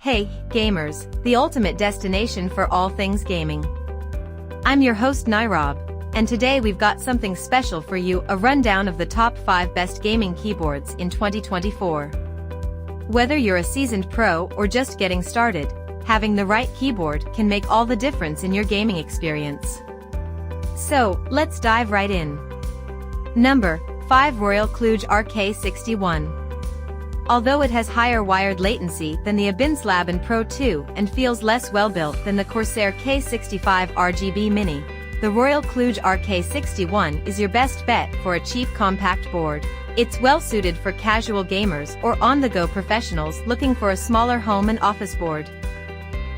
Hey, gamers, the ultimate destination for all things gaming. I'm your host Nairob, and today we've got something special for you, a rundown of the top 5 best gaming keyboards in 2024. Whether you're a seasoned pro or just getting started, having the right keyboard can make all the difference in your gaming experience. So, let's dive right in. Number 5, Royal Kluge RK61. Although it has higher wired latency than the Abinslab and Pro 2 and feels less well-built than the Corsair K65 RGB Mini, the Royal Kluge RK61 is your best bet for a cheap compact board. It's well-suited for casual gamers or on-the-go professionals looking for a smaller home and office board.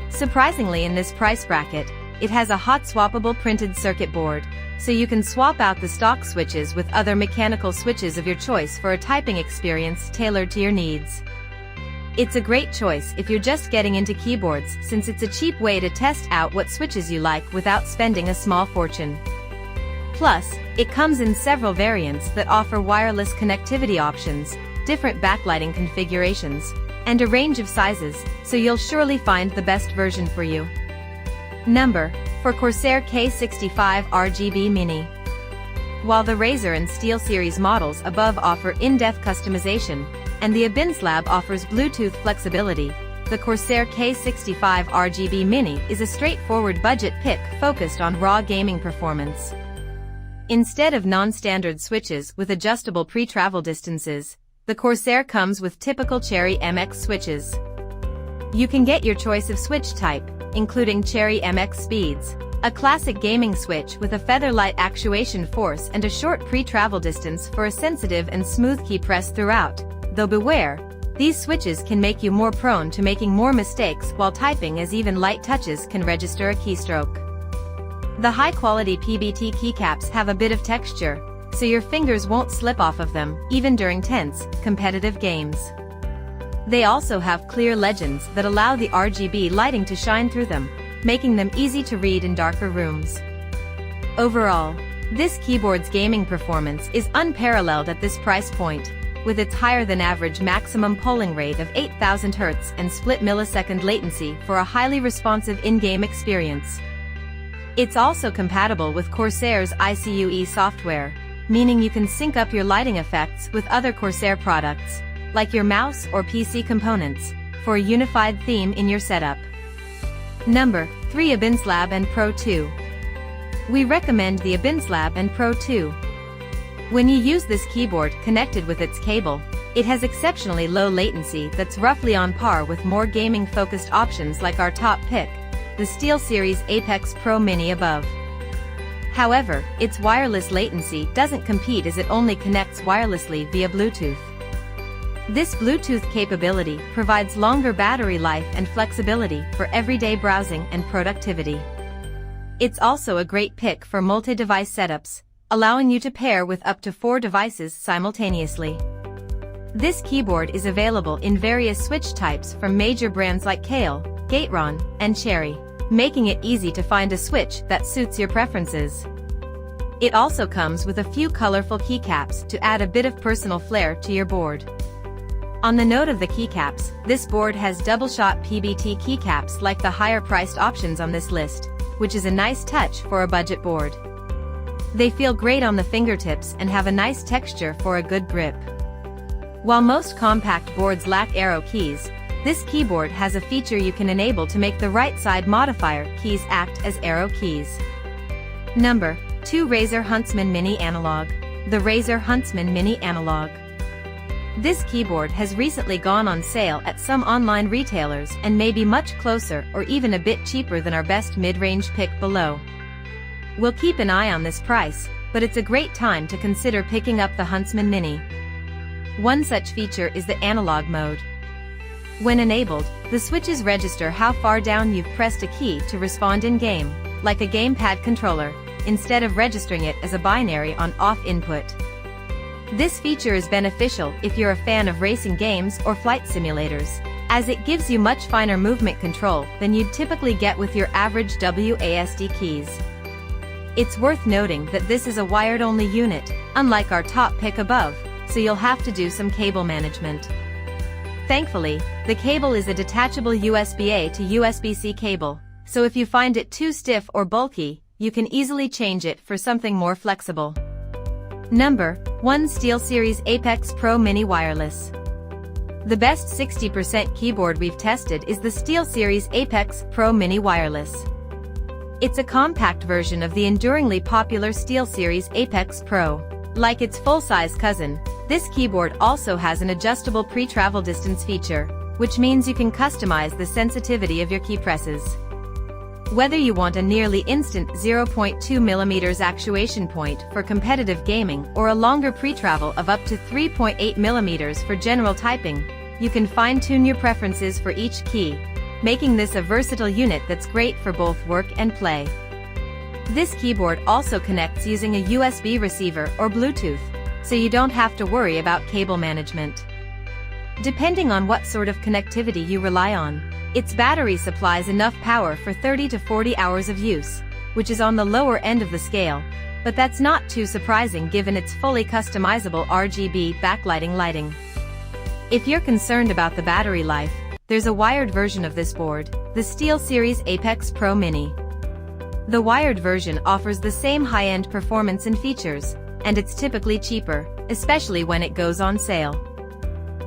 Surprisingly, in this price bracket, it has a hot-swappable printed circuit board, so you can swap out the stock switches with other mechanical switches of your choice for a typing experience tailored to your needs. It's a great choice if you're just getting into keyboards, since it's a cheap way to test out what switches you like without spending a small fortune. Plus, it comes in several variants that offer wireless connectivity options, different backlighting configurations, and a range of sizes, so you'll surely find the best version for you. Number 4, Corsair K65 RGB Mini. While the Razer and SteelSeries models above offer in-depth customization, and the Abinslab offers Bluetooth flexibility, the Corsair K65 RGB Mini is a straightforward budget pick focused on raw gaming performance. Instead of non-standard switches with adjustable pre-travel distances, the Corsair comes with typical Cherry MX switches. You can get your choice of switch type, including Cherry MX Speeds, a classic gaming switch with a featherlight actuation force and a short pre-travel distance for a sensitive and smooth key press throughout, though beware, these switches can make you more prone to making more mistakes while typing, as even light touches can register a keystroke. The high-quality PBT keycaps have a bit of texture, so your fingers won't slip off of them, even during tense, competitive games. They also have clear legends that allow the RGB lighting to shine through them, making them easy to read in darker rooms. Overall, this keyboard's gaming performance is unparalleled at this price point, with its higher-than-average maximum polling rate of 8000 Hz and split millisecond latency for a highly responsive in-game experience. It's also compatible with Corsair's ICUE software, meaning you can sync up your lighting effects with other Corsair products, like your mouse or PC components, for a unified theme in your setup. Number 3, Abinslab and Pro 2. We recommend the Abinslab and Pro 2. When you use this keyboard connected with its cable, it has exceptionally low latency that's roughly on par with more gaming-focused options like our top pick, the SteelSeries Apex Pro Mini above. However, its wireless latency doesn't compete, as it only connects wirelessly via Bluetooth. This Bluetooth capability provides longer battery life and flexibility for everyday browsing and productivity. It's also a great pick for multi-device setups, allowing you to pair with up to 4 devices simultaneously. This keyboard is available in various switch types from major brands like Kailh, Gateron, and Cherry, making it easy to find a switch that suits your preferences. It also comes with a few colorful keycaps to add a bit of personal flair to your board. On the note of the keycaps, this board has double-shot PBT keycaps like the higher-priced options on this list, which is a nice touch for a budget board. They feel great on the fingertips and have a nice texture for a good grip. While most compact boards lack arrow keys, this keyboard has a feature you can enable to make the right-side modifier keys act as arrow keys. Number 2, Razer Huntsman Mini Analog. The Razer Huntsman Mini Analog. This keyboard has recently gone on sale at some online retailers and may be much closer or even a bit cheaper than our best mid-range pick below. We'll keep an eye on this price, but it's a great time to consider picking up the Huntsman Mini. One such feature is the analog mode. When enabled, the switches register how far down you've pressed a key to respond in-game, like a gamepad controller, instead of registering it as a binary on-off input. This feature is beneficial if you're a fan of racing games or flight simulators, as it gives you much finer movement control than you'd typically get with your average WASD keys. It's worth noting that this is a wired-only unit, unlike our top pick above, so you'll have to do some cable management. Thankfully, the cable is a detachable USB-A to USB-C cable, so if you find it too stiff or bulky, you can easily change it for something more flexible. Number 1. SteelSeries Apex Pro Mini Wireless. The best 60% keyboard we've tested is the SteelSeries Apex Pro Mini Wireless. It's a compact version of the enduringly popular SteelSeries Apex Pro. Like its full-size cousin, this keyboard also has an adjustable pre-travel distance feature, which means you can customize the sensitivity of your key presses. Whether you want a nearly instant 0.2mm actuation point for competitive gaming or a longer pre-travel of up to 3.8mm for general typing, you can fine-tune your preferences for each key, making this a versatile unit that's great for both work and play. This keyboard also connects using a USB receiver or Bluetooth, so you don't have to worry about cable management. Depending on what sort of connectivity you rely on, its battery supplies enough power for 30 to 40 hours of use, which is on the lower end of the scale, but that's not too surprising given its fully customizable RGB backlighting lighting. If you're concerned about the battery life, there's a wired version of this board, the SteelSeries Apex Pro Mini. The wired version offers the same high-end performance and features, and it's typically cheaper, especially when it goes on sale.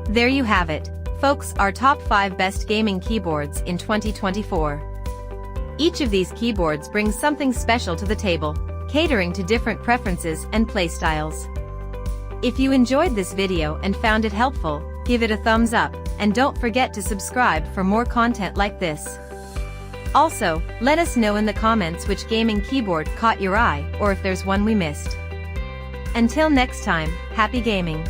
There you have it, folks, our top 5 best gaming keyboards in 2024. Each of these keyboards brings something special to the table, catering to different preferences and playstyles. If you enjoyed this video and found it helpful, give it a thumbs up, and don't forget to subscribe for more content like this. Also, let us know in the comments which gaming keyboard caught your eye or if there's one we missed. Until next time, happy gaming!